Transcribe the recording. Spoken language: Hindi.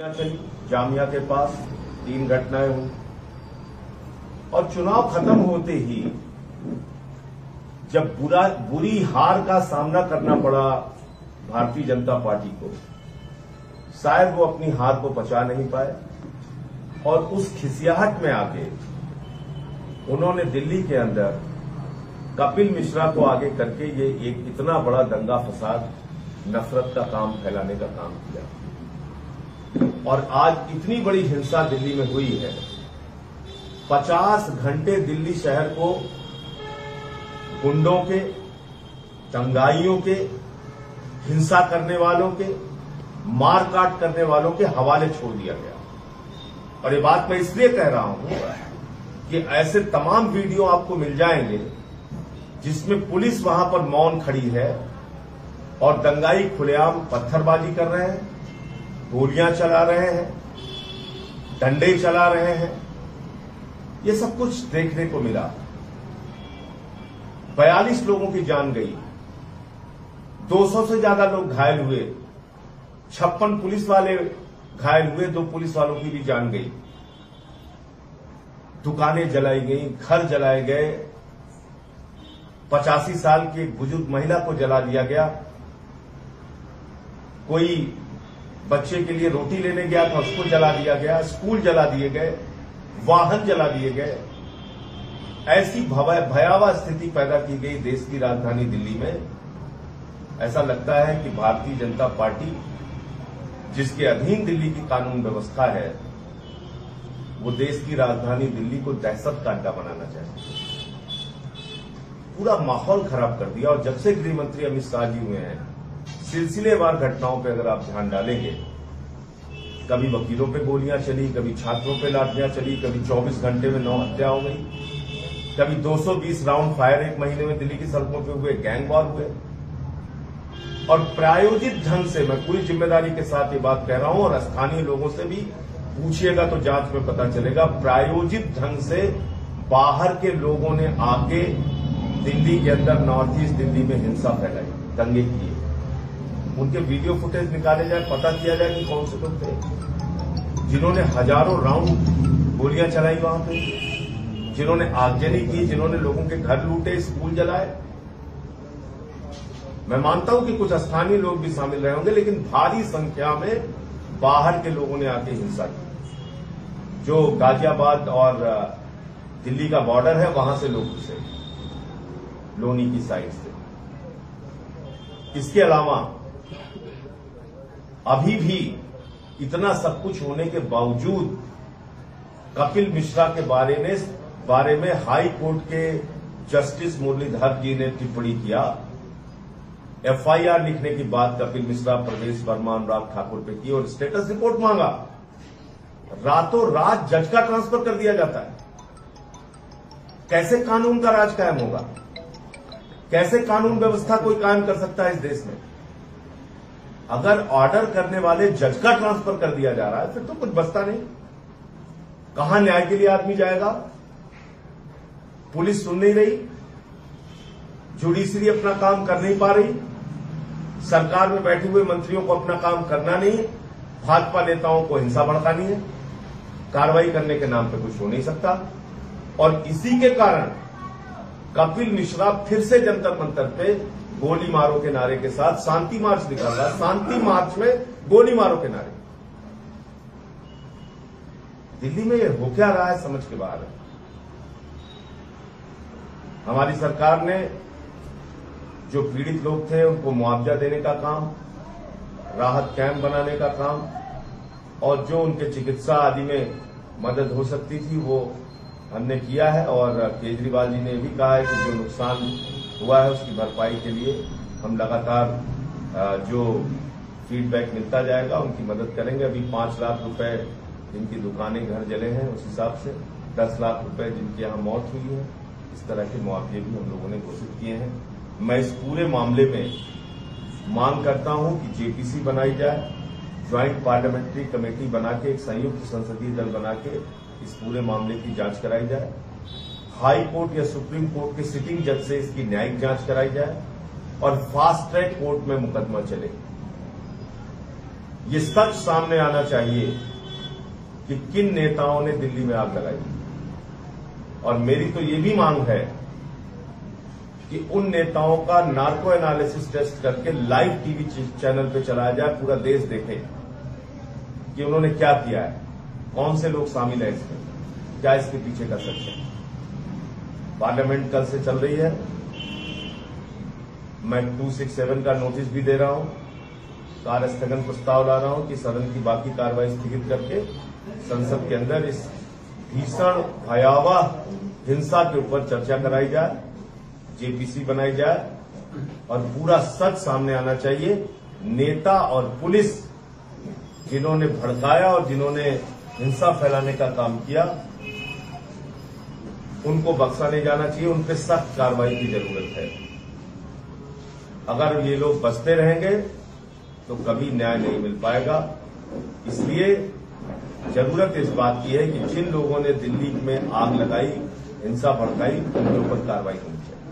चली जामिया के पास 3 घटनाएं हुई और चुनाव खत्म होते ही जब बुरी हार का सामना करना पड़ा भारतीय जनता पार्टी को, शायद वो अपनी हार को पचा नहीं पाए और उस खिसियाहट में आके उन्होंने दिल्ली के अंदर कपिल मिश्रा को आगे करके ये एक इतना बड़ा दंगा फसाद नफरत का काम फैलाने का काम किया और आज इतनी बड़ी हिंसा दिल्ली में हुई है। 50 घंटे दिल्ली शहर को गुंडों के, दंगाइयों के, हिंसा करने वालों के, मारकाट करने वालों के हवाले छोड़ दिया गया। और ये बात मैं इसलिए कह रहा हूं कि ऐसे तमाम वीडियो आपको मिल जाएंगे जिसमें पुलिस वहां पर मौन खड़ी है और दंगाई खुलेआम पत्थरबाजी कर रहे हैं, गोलियां चला रहे हैं, डंडे चला रहे हैं। ये सब कुछ देखने को मिला। 42 लोगों की जान गई, 200 से ज्यादा लोग घायल हुए, 56 पुलिस वाले घायल हुए, 2 पुलिस वालों की भी जान गई। दुकानें जलाई गई, घर जलाए गए, 85 साल की एक बुजुर्ग महिला को जला दिया गया। कोई बच्चे के लिए रोटी लेने गया था, उसको जला दिया गया, स्कूल जला दिए गए, वाहन जला दिए गए। ऐसी भयावह स्थिति पैदा की गई देश की राजधानी दिल्ली में। ऐसा लगता है कि भारतीय जनता पार्टी, जिसके अधीन दिल्ली की कानून व्यवस्था है, वो देश की राजधानी दिल्ली को दहशत का अड्डा बनाना चाहती है। पूरा माहौल खराब कर दिया। और जब से गृह मंत्री अमित शाह जी हुए हैं, सिलसिलेवार घटनाओं पे अगर आप ध्यान डालेंगे, कभी वकीलों पे गोलियां चली, कभी छात्रों पे लाठियां चली, कभी 24 घंटे में 9 हत्या हो गई, कभी 220 राउंड फायर एक महीने में दिल्ली की सड़कों पे हुए, गैंग वॉर हुए। और प्रायोजित ढंग से, मैं पूरी जिम्मेदारी के साथ ये बात कह रहा हूं और स्थानीय लोगों से भी पूछिएगा तो जांच में पता चलेगा, प्रायोजित ढंग से बाहर के लोगों ने आके दिल्ली के अंदर, नॉर्थ ईस्ट दिल्ली में हिंसा फैलाई, दंगे किए। उनके वीडियो फुटेज निकाले जाए, पता किया जाए कि कौन से लोग थे जिन्होंने हजारों राउंड गोलियां चलाई वहां पे, जिन्होंने आगजनी की, जिन्होंने लोगों के घर लूटे, स्कूल जलाए। मैं मानता हूं कि कुछ स्थानीय लोग भी शामिल रहे होंगे, लेकिन भारी संख्या में बाहर के लोगों ने आके हिंसा की। जो गाजियाबाद और दिल्ली का बॉर्डर है, वहां से लोग घुसे, लोनी की साइड से। इसके अलावा अभी भी इतना सब कुछ होने के बावजूद कपिल मिश्रा के बारे में हाई कोर्ट के जस्टिस मुरलीधर जी ने टिप्पणी किया। एफआईआर लिखने की बात कपिल मिश्रा, प्रवेश वर्मा, अनुराग ठाकुर पे की और स्टेटस रिपोर्ट मांगा। रातों रात जज का ट्रांसफर कर दिया जाता है। कैसे कानून का राज कायम होगा? कैसे कानून व्यवस्था कोई कायम कर सकता है इस देश में? अगर ऑर्डर करने वाले जज का ट्रांसफर कर दिया जा रहा है, फिर तो कुछ बचता नहीं। कहां न्याय के लिए आदमी जाएगा? पुलिस सुन नहीं रही, जुडिशरी अपना काम कर नहीं पा रही, सरकार में बैठे हुए मंत्रियों को अपना काम करना नहीं है, भाजपा नेताओं को हिंसा भड़कानी है, कार्रवाई करने के नाम पे कुछ हो नहीं सकता। और इसी के कारण कपिल मिश्रा फिर से जंतर मंतर पे गोली मारो के नारे के साथ शांति मार्च निकाल रहा है। शांति मार्च में गोली मारो के नारे। दिल्ली में ये हो क्या रहा है, समझ के बाहर है। हमारी सरकार ने जो पीड़ित लोग थे उनको मुआवजा देने का काम, राहत कैंप बनाने का काम और जो उनके चिकित्सा आदि में मदद हो सकती थी वो हमने किया है। और केजरीवाल जी ने भी कहा है कि जो नुकसान हुआ है उसकी भरपाई के लिए हम लगातार जो फीडबैक मिलता जाएगा उनकी मदद करेंगे। अभी 5 लाख रुपए जिनकी दुकानें, घर जले हैं, उस हिसाब से 10 लाख रुपए जिनकी यहां मौत हुई है, इस तरह के मुआवजे भी हम लोगों ने घोषित किए हैं। मैं इस पूरे मामले में मांग करता हूं कि जेपीसी बनाई जाए, ज्वाइंट पार्लियामेंट्री कमेटी बना के, एक संयुक्त संसदीय दल बना के इस पूरे मामले की जांच कराई जाए। हाई कोर्ट या सुप्रीम कोर्ट के सिटिंग जज से इसकी न्यायिक जांच कराई जाए और फास्ट ट्रैक कोर्ट में मुकदमा चले। ये सच सामने आना चाहिए कि किन नेताओं ने दिल्ली में आग लगाई। और मेरी तो ये भी मांग है कि उन नेताओं का नार्को एनालिसिस टेस्ट करके लाइव टीवी चैनल पे चलाया जाए, पूरा देश देखे कि उन्होंने क्या किया है, कौन से लोग शामिल हैं इसमें, क्या इसके पीछे का सच है। पार्लियामेंट कल से चल रही है, मैं 267 का नोटिस भी दे रहा हूं, कार्य स्थगन प्रस्ताव ला रहा हूं कि सदन की बाकी कार्रवाई स्थगित करके संसद के अंदर इस भीषण भयावह हिंसा के ऊपर चर्चा कराई जाए, जेपीसी बनाई जाए और पूरा सच सामने आना चाहिए। नेता और पुलिस जिन्होंने भड़काया और जिन्होंने हिंसा फैलाने का काम किया, उनको बख्शा नहीं जाना चाहिए, उन पर सख्त कार्रवाई की जरूरत है। अगर ये लोग बचते रहेंगे तो कभी न्याय नहीं मिल पाएगा। इसलिए जरूरत इस बात की है कि जिन लोगों ने दिल्ली में आग लगाई, हिंसा भड़काई, उनके ऊपर कार्रवाई होनी चाहिए।